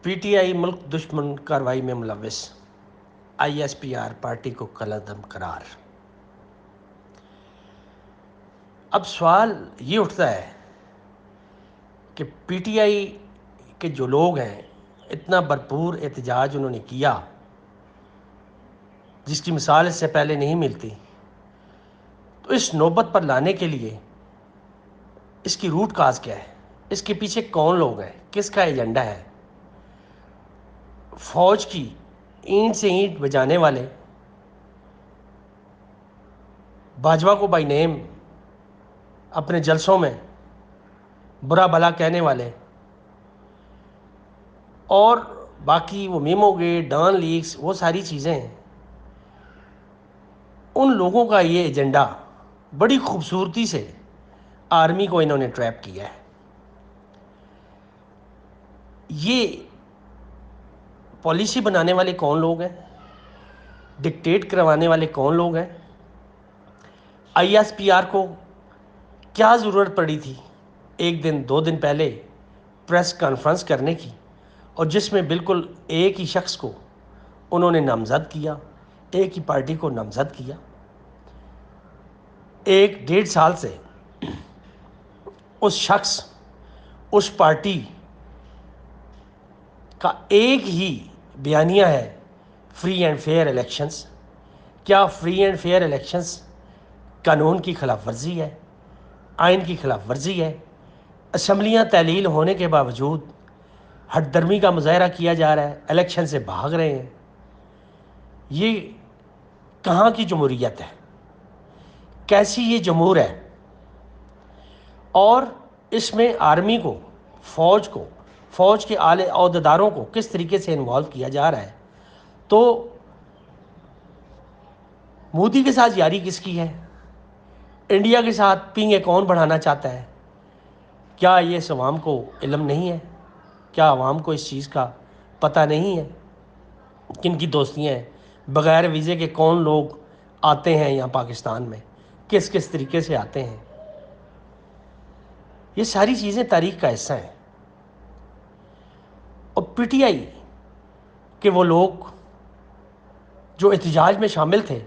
P T I ملک دشمن کارروائی میں ملوث، I S P R party کو کالعدم قرار۔ اب سوال یہ اٹھتا ہے کہ پی ٹی آئی کے جو لوگ ہیں، اتنا بھرپور احتجاج انہوں نے کیا جس کی مثال اس سے پہلے نہیں ملتی، تو اس نوبت پر لانے کے لیے اس کی روٹ کاز کیا ہے؟ اس کے پیچھے کون لوگ ہیں؟ کس کا ایجنڈا ہے؟ فوج کی اینٹ سے اینٹ بجانے والے، باجوہ کو بائی نیم اپنے جلسوں میں برا بھلا کہنے والے، اور باقی وہ میمو گیٹ، ڈان لیکس، وہ ساری چیزیں ہیں، ان لوگوں کا یہ ایجنڈا بڑی خوبصورتی سے آرمی کو انہوں نے ٹریپ کیا ہے۔ یہ پالیسی بنانے والے کون لوگ ہیں؟ ڈکٹیٹ کروانے والے کون لوگ ہیں؟ آئی ایس پی آر کو کیا ضرورت پڑی تھی ایک دن 2 دن پہلے پریس کانفرنس کرنے کی، اور جس میں بالکل ایک ہی شخص کو انہوں نے نامزد کیا، ایک ہی پارٹی کو نامزد کیا؟ 1.5 سال سے اس شخص، اس پارٹی کا ایک ہی بیانیہ ہے، فری اینڈ فیئر الیکشنز۔ کیا فری اینڈ فیئر الیکشنز قانون کی خلاف ورزی ہے؟ آئین کی خلاف ورزی ہے؟ اسمبلیاں تحلیل ہونے کے باوجود ہٹ درمی کا مظاہرہ کیا جا رہا ہے، الیکشن سے بھاگ رہے ہیں۔ یہ کہاں کی جمہوریت ہے؟ کیسی یہ جمہور ہے؟ اور اس میں آرمی کو، فوج کے اعلی عہدیداروں کو کس طریقے سے انوالو کیا جا رہا ہے؟ تو مودی کے ساتھ یاری کس کی ہے؟ انڈیا کے ساتھ پنگے کون بڑھانا چاہتا ہے؟ کیا یہ اس عوام کو علم نہیں ہے؟ کیا عوام کو اس چیز کا پتہ نہیں ہے؟ کن کی دوستیاں ہیں؟ بغیر ویزے کے کون لوگ آتے ہیں یہاں پاکستان میں؟ کس کس طریقے سے آتے ہیں؟ یہ ساری چیزیں تاریخ کا حصہ ہیں۔ اور پی ٹی آئی کہ وہ لوگ جو احتجاج میں شامل تھے،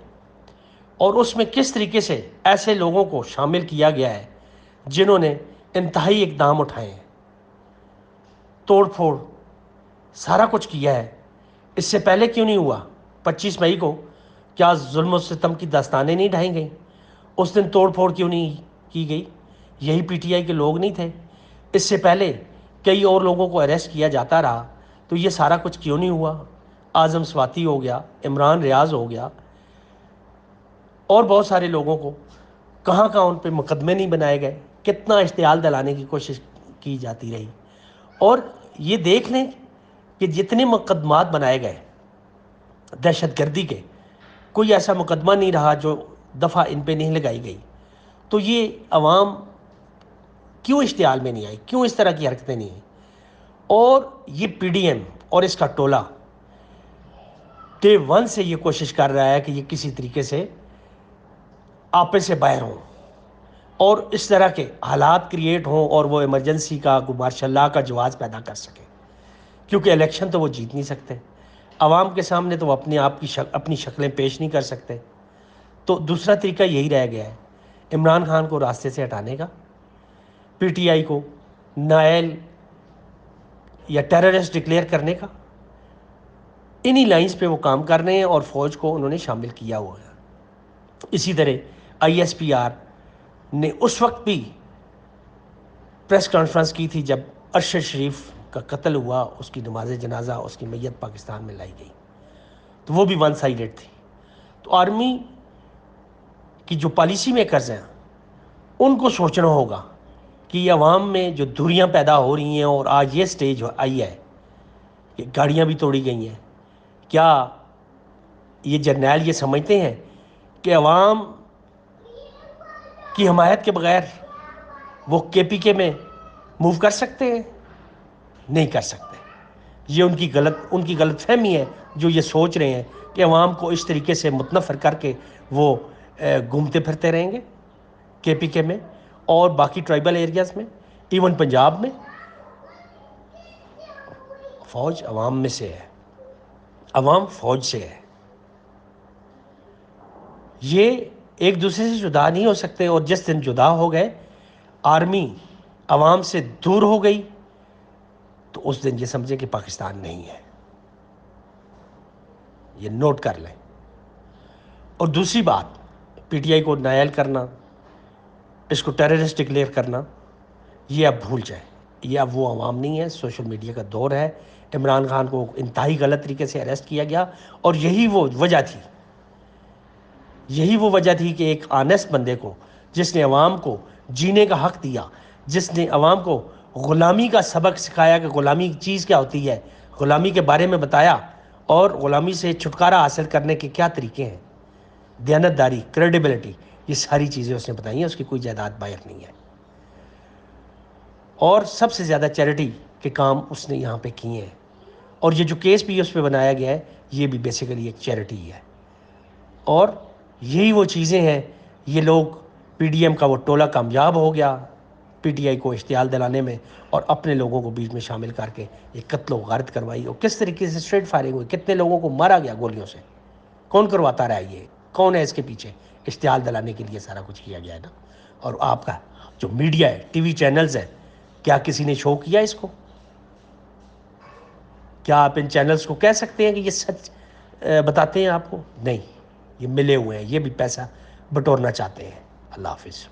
اور اس میں کس طریقے سے ایسے لوگوں کو شامل کیا گیا ہے جنہوں نے انتہائی اقدام اٹھائے ہیں، توڑ پھوڑ، سارا کچھ کیا ہے۔ اس سے پہلے کیوں نہیں ہوا؟ 25 مئی کو کیا ظلم و ستم کی داستانیں نہیں ڈھائیں گئیں؟ اس دن توڑ پھوڑ کیوں نہیں کی گئی؟ یہی پی ٹی آئی کے لوگ نہیں تھے؟ اس سے پہلے کئی اور لوگوں کو اریسٹ کیا جاتا رہا، تو یہ سارا کچھ کیوں نہیں ہوا؟ اعظم سواتی ہو گیا، عمران ریاض ہو گیا، اور بہت سارے لوگوں کو کہاں ان پہ مقدمے نہیں بنائے گئے؟ کتنا اشتعال دلانے کی کوشش کی جاتی رہی؟ اور یہ دیکھ لیں کہ جتنے مقدمات بنائے گئے دہشت گردی کے، کوئی ایسا مقدمہ نہیں رہا جو دفعہ ان پہ نہیں لگائی گئی۔ تو یہ عوام کیوں اشتعال میں نہیں آئی؟ کیوں اس طرح کی حرکتیں نہیں ہیں؟ اور یہ پی ڈی ایم اور اس کا ٹولہ ڈے 1 سے یہ کوشش کر رہا ہے کہ یہ کسی طریقے سے آپے سے باہر ہوں، اور اس طرح کے حالات کریٹ ہوں، اور وہ ایمرجنسی کا، مارشل لاء کا جواز پیدا کر سکے، کیونکہ الیکشن تو وہ جیت نہیں سکتے، عوام کے سامنے تو وہ اپنی شکلیں پیش نہیں کر سکتے۔ تو دوسرا طریقہ یہی رہ گیا ہے، عمران خان کو راستے سے ہٹانے کا، پی ٹی آئی کو نائل یا ٹیررسٹ ڈکلیئر کرنے کا۔ انہی لائنز پہ وہ کام کر رہے ہیں، اور فوج کو انہوں نے شامل کیا ہوا ہے۔ اسی طرح آئی ایس پی آر نے اس وقت بھی پریس کانفرنس کی تھی جب ارشد شریف کا قتل ہوا، اس کی نماز جنازہ، اس کی میت پاکستان میں لائی گئی، تو وہ بھی 1 سائیڈڈ تھی۔ تو آرمی کی جو پالیسی میکرز ہیں، ان کو سوچنا ہوگا کہ یہ عوام میں جو دوریاں پیدا ہو رہی ہیں، اور آج یہ سٹیج آئی ہے کہ گاڑیاں بھی توڑی گئی ہیں، کیا یہ جرنیل یہ سمجھتے ہیں کہ عوام کی حمایت کے بغیر وہ کے پی کے میں موو کر سکتے ہیں؟ نہیں کر سکتے۔ یہ ان کی غلط فہمی ہے جو یہ سوچ رہے ہیں کہ عوام کو اس طریقے سے متنفر کر کے وہ گھومتے پھرتے رہیں گے کے پی کے میں اور باقی ٹرائبل ایریاز میں، ایون پنجاب میں۔ فوج عوام میں سے ہے، عوام فوج سے ہے. یہ ایک دوسرے سے جدا نہیں ہو سکتے، اور جس دن جدا ہو گئے، آرمی عوام سے دور ہو گئی، تو اس دن یہ سمجھے کہ پاکستان نہیں ہے. یہ نوٹ کر لیں. اور دوسری بات، پی ٹی آئی کو نائل کرنا، اس کو ٹیررسٹ ڈکلیئر کرنا، یہ اب بھول جائیں. یہ اب وہ عوام نہیں ہے. سوشل میڈیا کا دور ہے. عمران خان کو انتہائی غلط طریقے سے اریسٹ کیا گیا، اور یہی وہ وجہ تھی، یہی وہ وجہ تھی کہ ایک آنیسٹ بندے کو، جس نے عوام کو جینے کا حق دیا، جس نے عوام کو غلامی کا سبق سکھایا کہ غلامی چیز کیا ہوتی ہے، غلامی کے بارے میں بتایا، اور غلامی سے چھٹکارا حاصل کرنے کے کیا طریقے ہیں، دیانتداری، کریڈیبلٹی، یہ ساری چیزیں اس نے بتائی ہیں. اس کی کوئی جائیداد بائر نہیں ہے. اور سب سے زیادہ چیریٹی کے کام اس نے یہاں پہ کیے ہیں. اور یہ جو کیس بھی اس پہ بنایا گیا ہے، یہ بھی بیسیکلی ایک چیریٹی ہے. اور یہی وہ چیزیں ہیں. یہ لوگ پی ڈی ایم کا وہ ٹولہ کامیاب ہو گیا پی ٹی آئی کو اشتعال دلانے میں، اور اپنے لوگوں کو بیچ میں شامل کر کے یہ قتل و غارت کروائی. اور کس طریقے سے اسٹریٹ فائرنگ ہوئی، کتنے لوگوں کو مارا گیا گولیوں سے. کون کرواتا رہا یہ؟ کون ہے اس کے پیچھے؟ اشتعال دلانے کے لیے سارا کچھ کیا گیا ہے نا. اور آپ کا جو میڈیا ہے، ٹی وی چینلز ہیں، کیا کسی نے شو کیا اس کو؟ کیا آپ ان چینلز کو کہہ سکتے ہیں کہ یہ سچ بتاتے ہیں آپ کو؟ نہیں، یہ ملے ہوئے ہیں، یہ بھی پیسہ بٹورنا چاہتے ہیں. اللہ حافظ.